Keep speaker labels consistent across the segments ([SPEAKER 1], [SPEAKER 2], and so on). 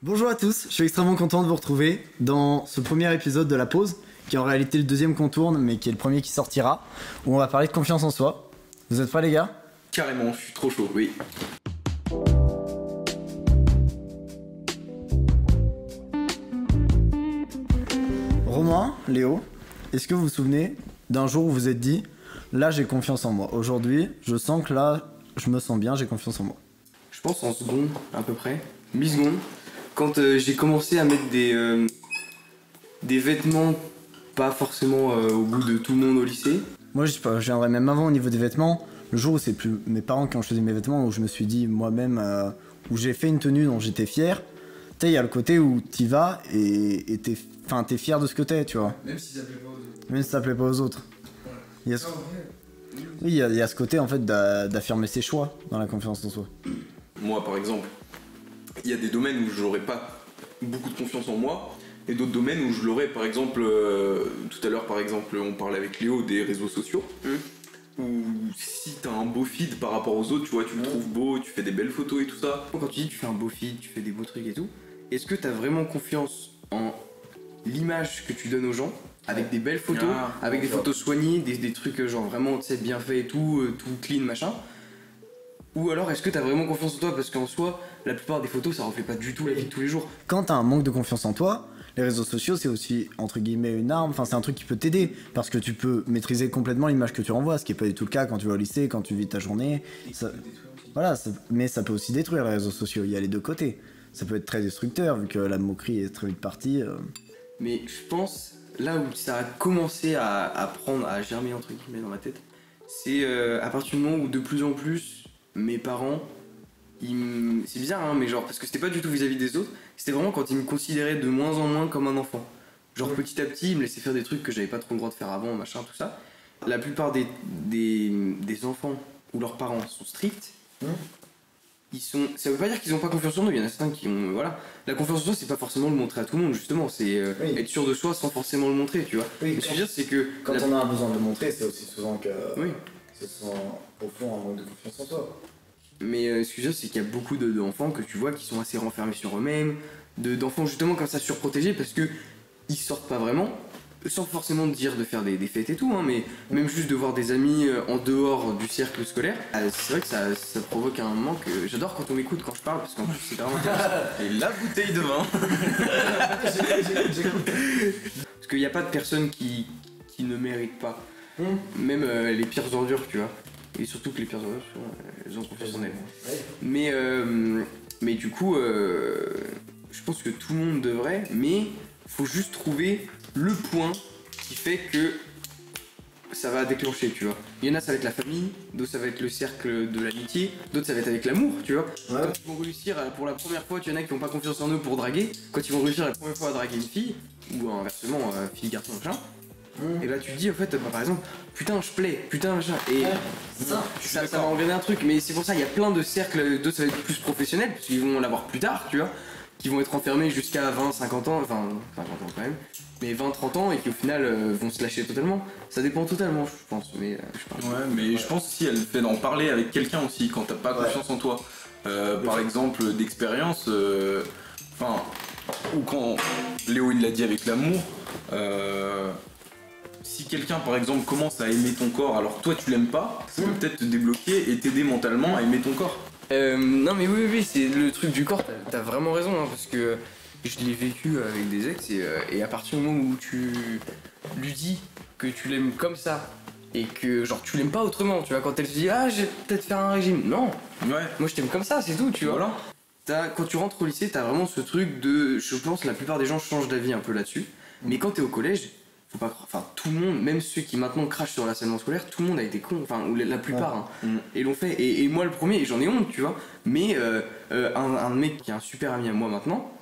[SPEAKER 1] Bonjour à tous, je suis extrêmement content de vous retrouver dans ce premier épisode de La Pause, qui est en réalité le deuxième qu'on tourne, mais qui est le premier qui sortira, où on va parler de confiance en soi. Vous êtes prêts les gars ?
[SPEAKER 2] Carrément, je suis trop chaud, oui.
[SPEAKER 1] Romain, Léo, est-ce que vous vous souvenez d'un jour où vous vous êtes dit « Là j'ai confiance en moi, aujourd'hui je sens que là je me sens bien, j'ai confiance en moi ».
[SPEAKER 2] Je pense en secondes, à peu près, mi-seconde, quand j'ai commencé à mettre des vêtements pas forcément au goût de tout le monde au lycée.
[SPEAKER 1] Moi je sais pas, je viendrais même avant au niveau des vêtements, le jour où c'est plus mes parents qui ont choisi mes vêtements, où je me suis dit moi-même, où j'ai fait une tenue dont j'étais fier. Tu sais, il y a le côté où t'y vas et t'es fier de ce que t'es, tu vois.
[SPEAKER 3] Même si ça plaît pas aux autres.
[SPEAKER 1] Même si ça plaît pas aux autres.
[SPEAKER 3] Ouais.
[SPEAKER 1] Il y a ce... Oui, il y a ce côté en fait d'affirmer ses choix dans la confiance en soi.
[SPEAKER 2] Moi, par exemple, il y a des domaines où j'aurais pas beaucoup de confiance en moi, et d'autres domaines où je l'aurais. Par exemple, tout à l'heure, par exemple, on parlait avec Léo des réseaux sociaux. Où si t'as un beau feed par rapport aux autres, tu vois, tu le trouves beau, tu fais des belles photos et tout ça. Quand tu dis tu fais un beau feed, tu fais des beaux trucs et tout, est-ce que t'as vraiment confiance en l'image que tu donnes aux gens, avec des belles photos, avec des photos soignées, des trucs genre vraiment bien faits et tout clean machin? Ou alors est-ce que t'as vraiment confiance en toi, parce qu'en soi, la plupart des photos ça reflète pas du tout la vie de tous les jours.
[SPEAKER 1] Quand t'as un manque de confiance en toi, les réseaux sociaux c'est aussi entre guillemets une arme, enfin c'est un truc qui peut t'aider parce que tu peux maîtriser complètement l'image que tu renvoies, ce qui est pas du tout le cas quand tu vas au lycée, quand tu vis ta journée. Voilà, mais ça peut aussi détruire les réseaux sociaux, il y a les deux côtés. Ça peut être très destructeur vu que la moquerie est très vite partie.
[SPEAKER 2] Mais je pense, là où ça a commencé à germer entre guillemets dans ma tête, c'est à partir du moment où de plus en plus mes parents, c'est bizarre hein, mais genre, parce que c'était pas du tout vis-à-vis des autres, c'était vraiment quand ils me considéraient de moins en moins comme un enfant. Genre petit à petit, ils me laissaient faire des trucs que j'avais pas trop le droit de faire avant, machin, tout ça. La plupart des enfants où leurs parents sont stricts, ça veut pas dire qu'ils ont pas confiance en eux, il y en a certains qui ont. Voilà. La confiance en soi, c'est pas forcément le montrer à tout le monde, justement, c'est être sûr de soi sans forcément le montrer, tu vois.
[SPEAKER 1] Oui,
[SPEAKER 2] ce que je veux dire, c'est que.
[SPEAKER 1] Quand on a besoin de le montrer, c'est aussi souvent que.
[SPEAKER 2] Oui.
[SPEAKER 1] C'est souvent au fond un manque de confiance en toi.
[SPEAKER 2] Mais ce que je veux dire, c'est qu'il y a beaucoup d'enfants que tu vois qui sont assez renfermés sur eux-mêmes, d'enfants justement comme ça surprotégés parce que ils sortent pas vraiment, sans forcément dire de faire des fêtes et tout, hein, mais même juste de voir des amis en dehors du cercle scolaire, c'est vrai que ça provoque un manque. J'adore quand on m'écoute quand je parle parce qu'en plus c'est vraiment intéressant.
[SPEAKER 3] Et la bouteille de vin.
[SPEAKER 2] Parce qu'il n'y a pas de personne qui ne mérite pas, même les pires ordures, tu vois. Et surtout que les pires ordures, elles ont confiance en elles. Mais du coup, je pense que tout le monde devrait, mais faut juste trouver le point qui fait que ça va déclencher, tu vois. Il y en a, ça va être la famille, d'autres ça va être le cercle de l'amitié, d'autres ça va être avec l'amour, tu vois.
[SPEAKER 1] Ouais.
[SPEAKER 2] Quand ils vont réussir pour la première fois, tu y en a qui n'ont pas confiance en eux pour draguer. Quand ils vont réussir la première fois à draguer une fille, ou inversement, fille-garçon, machin, et là tu te dis en fait, par exemple, putain je plais, putain machin, et ça m'a engrané un truc, mais c'est pour ça il y a plein de cercles, d'autres ça va être plus professionnel, parce qu'ils vont l'avoir plus tard, tu vois, qui vont être enfermés jusqu'à 20, 50 ans, enfin 50 ans quand même, mais 20, 30 ans et qui au final vont se lâcher totalement. Ça dépend totalement, je pense, mais je sais pas.
[SPEAKER 3] Ouais, mais je pense aussi elle fait d'en parler avec quelqu'un aussi quand t'as pas confiance en toi. Par exemple, d'expérience, enfin, ou quand Léo il l'a dit avec l'amour. Si quelqu'un par exemple commence à aimer ton corps alors que toi tu l'aimes pas, ça peut peut-être te débloquer et t'aider mentalement à aimer ton corps.
[SPEAKER 2] Non mais oui, c'est le truc du corps, t'as vraiment raison, hein, parce que je l'ai vécu avec des ex et à partir du moment où tu lui dis que tu l'aimes comme ça et que genre tu l'aimes pas autrement, tu vois, quand elle te dit ah j'ai peut-être faire un régime, non,
[SPEAKER 3] Ouais.
[SPEAKER 2] moi je t'aime comme ça, c'est tout, tu vois.
[SPEAKER 3] Voilà.
[SPEAKER 2] Quand tu rentres au lycée, t'as vraiment ce truc de, je pense la plupart des gens changent d'avis un peu là-dessus, mais quand t'es au collège, faut pas croire, enfin tout le monde, même ceux qui maintenant crachent sur l'harcèlement scolaire, tout le monde a été con, enfin ou la plupart, et l'ont fait, et moi le premier, et j'en ai honte, tu vois, mais un mec qui est un super ami à moi maintenant,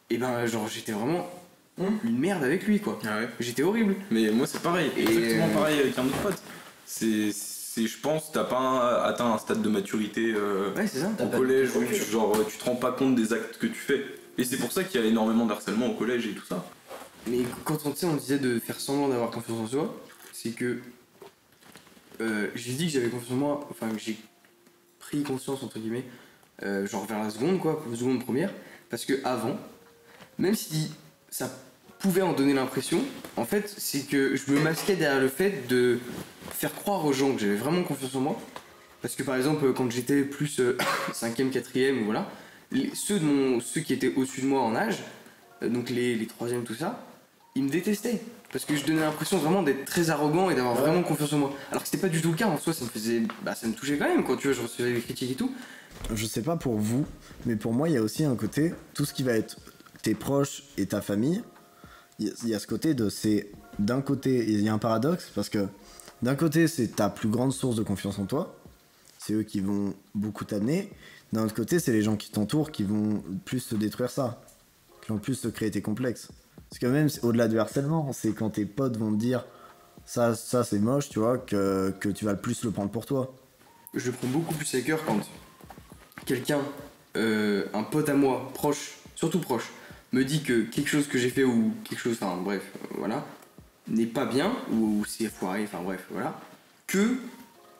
[SPEAKER 2] et ben genre j'étais vraiment une merde avec lui quoi,
[SPEAKER 3] Ah ouais.
[SPEAKER 2] j'étais horrible.
[SPEAKER 3] Mais moi c'est pareil,
[SPEAKER 2] Et
[SPEAKER 3] exactement pareil avec un autre pote. C'est je pense t'as pas atteint un stade de maturité
[SPEAKER 2] Ouais c'est ça.
[SPEAKER 3] au collège où tu te rends pas compte des actes que tu fais. Et c'est pour ça qu'il y a énormément de harcèlement au collège et tout ça.
[SPEAKER 2] Mais quand on disait de faire semblant d'avoir confiance en soi, c'est que j'ai dit que j'avais confiance en moi, enfin que j'ai pris conscience entre guillemets, genre vers la seconde quoi, seconde première,
[SPEAKER 4] Parce que avant, même si ça pouvait en donner l'impression, en fait, c'est que je me masquais derrière le fait de faire croire aux gens que j'avais vraiment confiance en moi. Parce que par exemple, quand j'étais plus 5ème, 4ème, voilà, ceux qui étaient au-dessus de moi en âge, donc les 3ème, tout ça, ils me détestaient. Parce que je donnais l'impression vraiment d'être très arrogant et d'avoir vraiment confiance en moi. Alors que c'était pas du tout le cas, en soi, ça me touchait quand même, quand tu vois, je recevais des critiques et tout.
[SPEAKER 1] Je sais pas pour vous, mais pour moi, il y a aussi un côté, tout ce qui va être tes proches et ta famille, il y a ce côté de, c'est d'un côté, il y a un paradoxe, parce que d'un côté, c'est ta plus grande source de confiance en toi, c'est eux qui vont beaucoup t'amener, d'un autre côté, c'est les gens qui t'entourent qui vont plus se détruire ça, qui vont plus se créer tes complexes. Parce que même au-delà du harcèlement, c'est quand tes potes vont te dire ça c'est moche, tu vois, que tu vas le plus le prendre pour toi.
[SPEAKER 4] Je le prends beaucoup plus à cœur quand quelqu'un, un pote à moi, proche, surtout proche, me dit que quelque chose que j'ai fait ou quelque chose, enfin bref, voilà, n'est pas bien, ou c'est foiré, enfin bref, voilà, que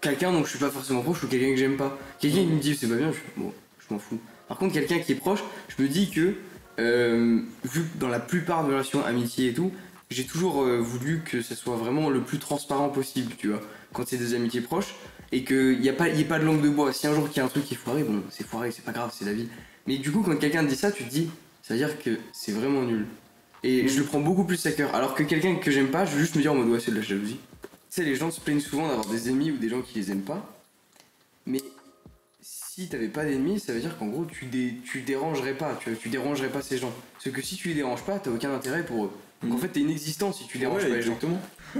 [SPEAKER 4] quelqu'un dont je suis pas forcément proche ou quelqu'un que j'aime pas. Quelqu'un qui me dit c'est pas bien, bon, je m'en fous. Par contre, quelqu'un qui est proche, je me dis que, vu que dans la plupart de mes relations, amitié et tout, j'ai toujours voulu que ça soit vraiment le plus transparent possible, tu vois, quand c'est des amitiés proches, et qu'il n'y ait pas de langue de bois. Si un jour qu'il y a un truc qui est foiré, bon, c'est foiré, c'est pas grave, c'est la vie. Mais du coup, quand quelqu'un te dit ça, tu te dis, ça veut dire que c'est vraiment nul. Et je le prends beaucoup plus à cœur. Alors que quelqu'un que j'aime pas, je veux juste me dire en mode ouais, c'est de la jalousie. Tu sais, les gens se plaignent souvent d'avoir des ennemis ou des gens qui les aiment pas. Mais si t'avais pas d'ennemis, ça veut dire qu'en gros, tu dérangerais pas, tu dérangerais pas ces gens. Parce que si tu les déranges pas, t'as aucun intérêt pour eux. Donc en fait, t'es inexistant si tu déranges pas les gens.
[SPEAKER 2] Exactement.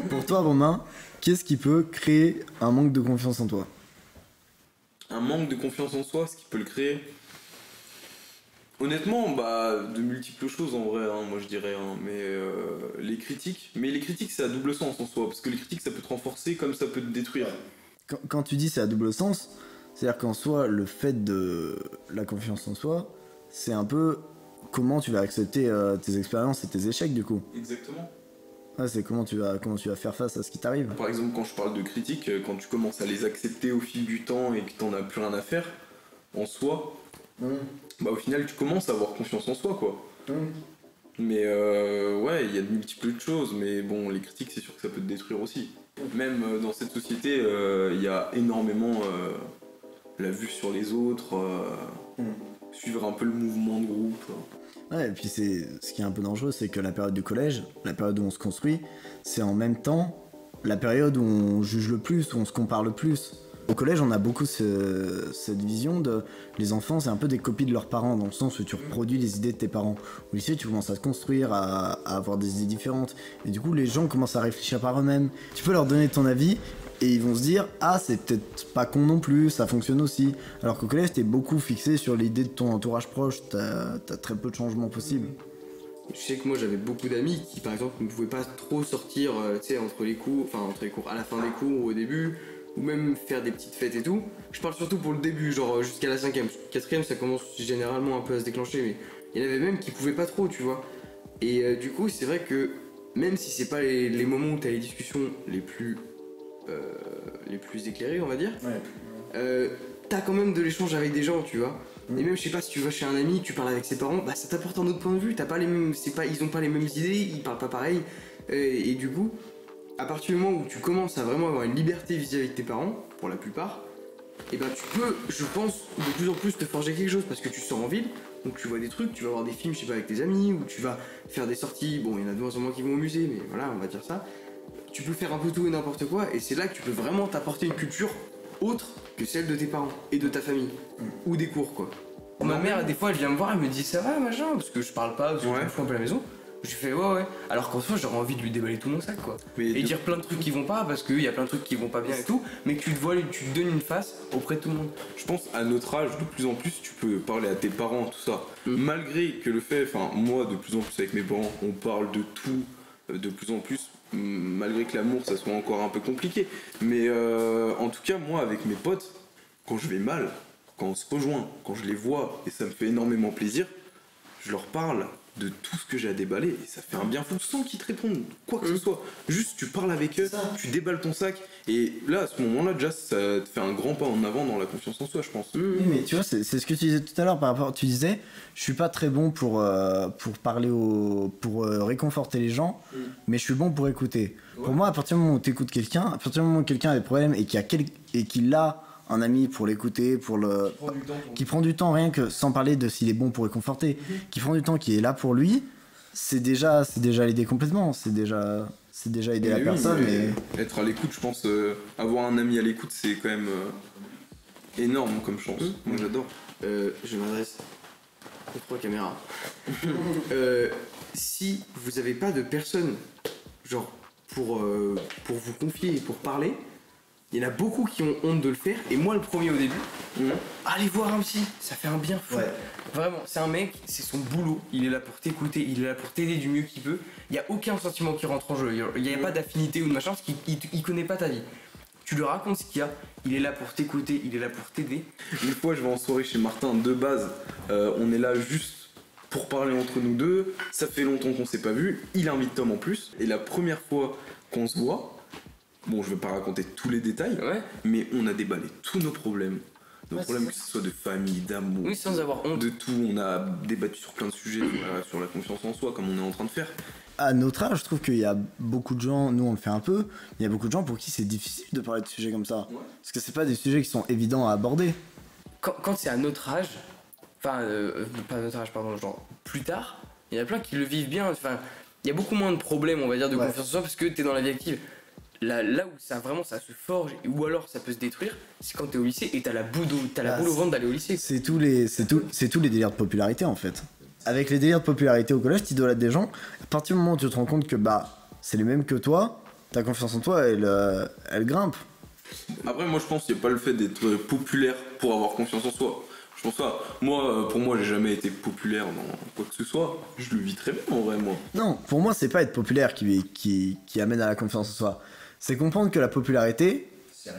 [SPEAKER 1] Pour toi, Romain, qu'est-ce qui peut créer un manque de confiance en toi ?
[SPEAKER 2] Un manque de confiance en soi, ce qui peut le créer. Honnêtement, de multiples choses en vrai, moi je dirais, mais les critiques, c'est à double sens en soi, parce que les critiques ça peut te renforcer comme ça peut te détruire.
[SPEAKER 1] Quand tu dis c'est à double sens, c'est-à-dire qu'en soi, le fait de la confiance en soi, c'est un peu comment tu vas accepter tes expériences et tes échecs du coup.
[SPEAKER 2] Exactement.
[SPEAKER 1] Ouais, c'est comment tu vas faire face à ce qui t'arrive.
[SPEAKER 2] Par exemple, quand je parle de critiques, quand tu commences à les accepter au fil du temps et que t'en as plus rien à faire, en soi, au final tu commences à avoir confiance en soi quoi. Mais ouais, il y a de multiples choses, mais bon, les critiques c'est sûr que ça peut te détruire aussi. Même dans cette société, il y a énormément la vue sur les autres, suivre un peu le mouvement de groupe.
[SPEAKER 1] Ouais, et puis ce qui est un peu dangereux, c'est que la période du collège, la période où on se construit, c'est en même temps la période où on juge le plus, où on se compare le plus. Au collège, on a beaucoup cette vision de les enfants, c'est un peu des copies de leurs parents, dans le sens où tu reproduis les idées de tes parents. Au lycée, tu commences à te construire, à avoir des idées différentes. Et du coup, les gens commencent à réfléchir par eux-mêmes. Tu peux leur donner ton avis, et ils vont se dire « Ah, c'est peut-être pas con non plus, ça fonctionne aussi ». Alors qu'au collège, t'es beaucoup fixé sur l'idée de ton entourage proche, t'as très peu de changements possibles.
[SPEAKER 4] Je sais que moi j'avais beaucoup d'amis qui par exemple ne pouvaient pas trop sortir entre les cours, à la fin des cours ou au début, ou même faire des petites fêtes et tout. Je parle surtout pour le début, genre jusqu'à la 5ème. 4ème ça commence généralement un peu à se déclencher, mais il y en avait même qui pouvaient pas trop, tu vois. Et du coup c'est vrai que même si c'est pas les moments où t'as les discussions les plus éclairées on va dire, t'as quand même de l'échange avec des gens, tu vois. Et même je sais pas, si tu vas chez un ami, tu parles avec ses parents, ça t'apporte un autre point de vue, t'as pas les mêmes, ils ont pas les mêmes idées, ils parlent pas pareil, et du coup, à partir du moment où tu commences à vraiment avoir une liberté vis-à-vis de tes parents, pour la plupart, et tu peux, je pense, de plus en plus te forger quelque chose parce que tu sors en ville, donc tu vois des trucs, tu vas voir des films, je sais pas, avec tes amis, ou tu vas faire des sorties, bon, il y en a de moins en moins qui vont au musée, mais voilà, on va dire ça. Tu peux faire un peu tout et n'importe quoi, et c'est là que tu peux vraiment t'apporter une culture autre que celle de tes parents et de ta famille, ou des cours quoi. Ma mère des fois elle vient me voir, elle me dit ça va machin, parce que je parle pas, parce que je me fous un peu à la maison. Je fais ouais, alors qu'en soi j'aurais envie de lui déballer tout mon sac quoi. Et dire plein de trucs qui vont pas, parce qu'il y a plein de trucs qui vont pas bien et tout, mais que tu te donnes une face auprès de tout le monde.
[SPEAKER 2] Je pense à notre âge, de plus en plus tu peux parler à tes parents, tout ça. Malgré que le fait, moi de plus en plus avec mes parents, on parle de tout, de plus en plus, malgré que l'amour ça soit encore un peu compliqué. Mais en tout cas moi avec mes potes, quand je vais mal, quand on se rejoint, quand je les vois et ça me fait énormément plaisir, je leur parle de tout ce que j'ai à déballer et ça fait un bien fou sans qu'ils te répondent quoi que ce soit. Juste tu parles avec eux, tu déballes ton sac et là à ce moment-là déjà ça te fait un grand pas en avant dans la confiance en soi je pense.
[SPEAKER 1] Oui, mais tu vois, c'est ce que tu disais tout à l'heure par rapport. Tu disais, je suis pas très bon pour parler pour réconforter les gens, mais je suis bon pour écouter. Ouais. Pour moi, à partir du moment où tu écoutes quelqu'un, à partir du moment où quelqu'un a des problèmes et qu'il a un ami pour l'écouter, qui prend du temps rien que sans parler de s'il est bon pour réconforter, qui prend du temps, qui est là pour lui, c'est déjà l'aider complètement. C'est déjà aider la personne.
[SPEAKER 2] Mais être à l'écoute, je pense, avoir un ami à l'écoute, c'est quand même énorme comme chance. Moi j'adore.
[SPEAKER 4] Je m'adresse aux 3 caméras. Si vous avez pas de personne, genre pour vous confier et pour parler, il y en a beaucoup qui ont honte de le faire, et moi le premier au début. Allez voir un psy, ça fait un bien fou. Ouais. Vraiment, c'est un mec, c'est son boulot, il est là pour t'écouter, il est là pour t'aider du mieux qu'il peut. Il n'y a aucun sentiment qui rentre en jeu, il n'y a pas d'affinité ou de machin, parce qu'il connaît pas ta vie. Tu lui racontes ce qu'il y a, il est là pour t'écouter, il est là pour t'aider.
[SPEAKER 2] Une fois, je vais en soirée chez Martin, de base, on est là juste pour parler entre nous deux, ça fait longtemps qu'on s'est pas vu, il invite Tom en plus, et la première fois qu'on se voit, bon, je vais pas raconter tous les détails, mais on a déballé tous nos problèmes. Nos problèmes, que ce soit de famille, d'amour,
[SPEAKER 4] sans avoir honte.
[SPEAKER 2] De tout. On a débattu sur plein de sujets, sur la confiance en soi, comme on est en train de faire.
[SPEAKER 1] À notre âge, je trouve qu'il y a beaucoup de gens, nous on le fait un peu, il y a beaucoup de gens pour qui c'est difficile de parler de sujets comme ça. Ouais. Parce que c'est pas des sujets qui sont évidents à aborder.
[SPEAKER 4] Quand c'est à notre âge, enfin, pas à notre âge, pardon, genre plus tard, il y en a plein qui le vivent bien. Enfin, il y a beaucoup moins de problèmes, on va dire, de confiance en soi parce que t'es dans la vie active. Là où ça se forge ou alors ça peut se détruire, c'est quand t'es au lycée et t'as la boule au ventre d'aller au lycée.
[SPEAKER 1] C'est tous les délires de popularité en fait. Avec les délires de popularité au collège, t'idolâtres des gens. À partir du moment où tu te rends compte que c'est les mêmes que toi, ta confiance en toi elle grimpe.
[SPEAKER 2] Après moi je pense qu'il n'y a pas le fait d'être populaire pour avoir confiance en soi. Je pense pas. Moi, pour moi, j'ai jamais été populaire dans quoi que ce soit. Je le vis très bien en vrai, moi.
[SPEAKER 1] Non, pour moi, c'est pas être populaire qui amène à la confiance en soi. C'est comprendre que la popularité,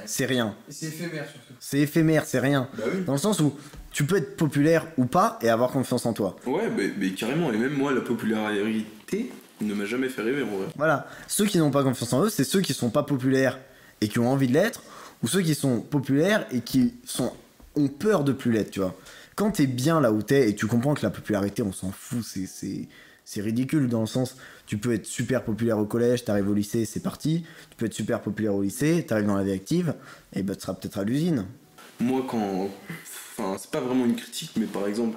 [SPEAKER 1] c'est rien.
[SPEAKER 4] Et c'est éphémère surtout.
[SPEAKER 1] C'est éphémère, c'est rien.
[SPEAKER 2] Bah oui.
[SPEAKER 1] Dans le sens où tu peux être populaire ou pas et avoir confiance en toi.
[SPEAKER 2] Ouais, mais carrément. Et même moi, la popularité ne m'a jamais fait rêver en vrai.
[SPEAKER 1] Voilà. Ceux qui n'ont pas confiance en eux, c'est ceux qui sont pas populaires et qui ont envie de l'être, ou ceux qui sont populaires et qui ont peur de plus l'être, tu vois. Quand t'es bien là où t'es et tu comprends que la popularité, on s'en fout, c'est ridicule dans le sens, tu peux être super populaire au collège, t'arrives au lycée, c'est parti. Tu peux être super populaire au lycée, t'arrives dans la vie active, et tu seras peut-être à l'usine.
[SPEAKER 2] Moi, enfin, c'est pas vraiment une critique, mais par exemple,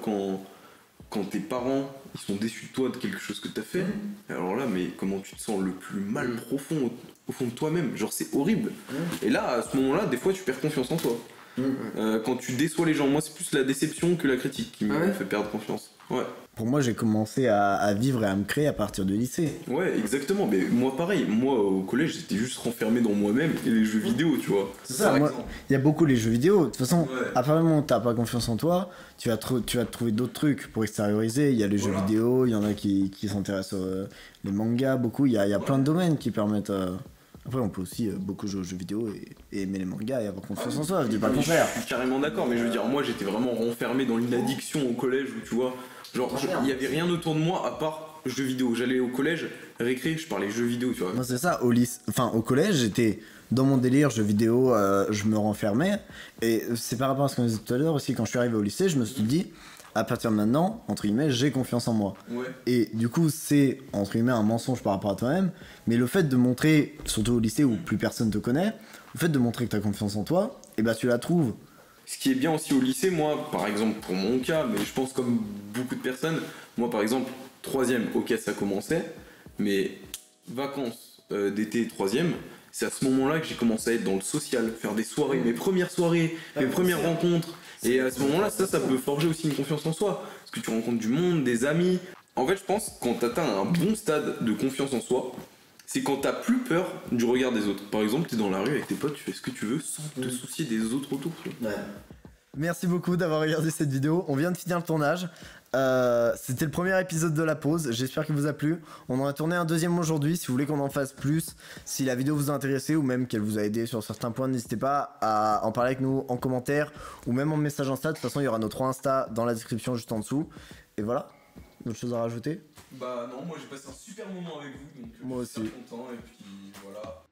[SPEAKER 2] quand tes parents, ils sont déçus de toi, de quelque chose que t'as fait, alors là, mais comment tu te sens le plus mal profond au fond de toi-même, genre c'est horrible. Et là, à ce moment-là, des fois, tu perds confiance en toi. Quand tu déçois les gens, moi c'est plus la déception que la critique qui me fait perdre confiance. Ouais.
[SPEAKER 1] Pour moi, j'ai commencé à vivre et à me créer à partir du lycée.
[SPEAKER 2] Ouais, exactement. Mais moi, pareil. Moi, au collège, j'étais juste renfermé dans moi-même et les jeux vidéo, tu vois.
[SPEAKER 1] C'est ça. Il y a beaucoup les jeux vidéo. De toute façon, à partir du moment où t'as pas confiance en toi, tu vas te trouver d'autres trucs pour extérioriser. Il y a les jeux vidéo, il y en a qui s'intéressent les mangas, beaucoup. Il y a plein de domaines qui permettent. Après, on peut aussi beaucoup jouer aux jeux vidéo et aimer les mangas et avoir confiance en soi, je dis pas le contraire.
[SPEAKER 2] Je suis carrément d'accord, mais je veux dire, moi j'étais vraiment renfermé dans une addiction au collège où tu vois, genre il y avait rien autour de moi à part jeux vidéo. J'allais au collège, récré, je parlais jeux vidéo, tu vois.
[SPEAKER 1] Moi c'est ça, au collège, j'étais dans mon délire jeux vidéo, je me renfermais. Et c'est par rapport à ce qu'on disait tout à l'heure aussi, quand je suis arrivé au lycée, je me suis dit, à partir de maintenant, entre guillemets, j'ai confiance en moi.
[SPEAKER 2] Ouais.
[SPEAKER 1] Et du coup, c'est, entre guillemets, un mensonge par rapport à toi-même, mais le fait de montrer, surtout au lycée où plus personne te connaît, le fait de montrer que tu as confiance en toi, et tu la trouves.
[SPEAKER 2] Ce qui est bien aussi au lycée, moi, par exemple, pour mon cas, mais je pense comme beaucoup de personnes, moi par exemple, 3ème, ok, ça commençait, mais vacances d'été 3ème, c'est à ce moment-là que j'ai commencé à être dans le social, faire des soirées, mes premières soirées, mes premières rencontres. Et à ce moment-là, ça peut forger aussi une confiance en soi. Parce que tu rencontres du monde, des amis. En fait, je pense quand t'atteins un bon stade de confiance en soi, c'est quand t'as plus peur du regard des autres. Par exemple, t'es dans la rue avec tes potes, tu fais ce que tu veux sans te soucier des autres autour.
[SPEAKER 1] Ouais. Merci beaucoup d'avoir regardé cette vidéo. On vient de finir le tournage. C'était le premier épisode de la pause. J'espère qu'il vous a plu. On en a tourné un deuxième aujourd'hui. Si vous voulez qu'on en fasse plus, si la vidéo vous a intéressé ou même qu'elle vous a aidé sur certains points, n'hésitez pas à en parler avec nous en commentaire ou même en message Insta. De toute façon, il y aura nos 3 Insta dans la description juste en dessous. Et voilà. D'autres choses à rajouter?
[SPEAKER 2] Bah non, moi j'ai passé un super moment avec vous, donc
[SPEAKER 1] Moi
[SPEAKER 2] je suis
[SPEAKER 1] aussi.
[SPEAKER 2] super content et puis voilà.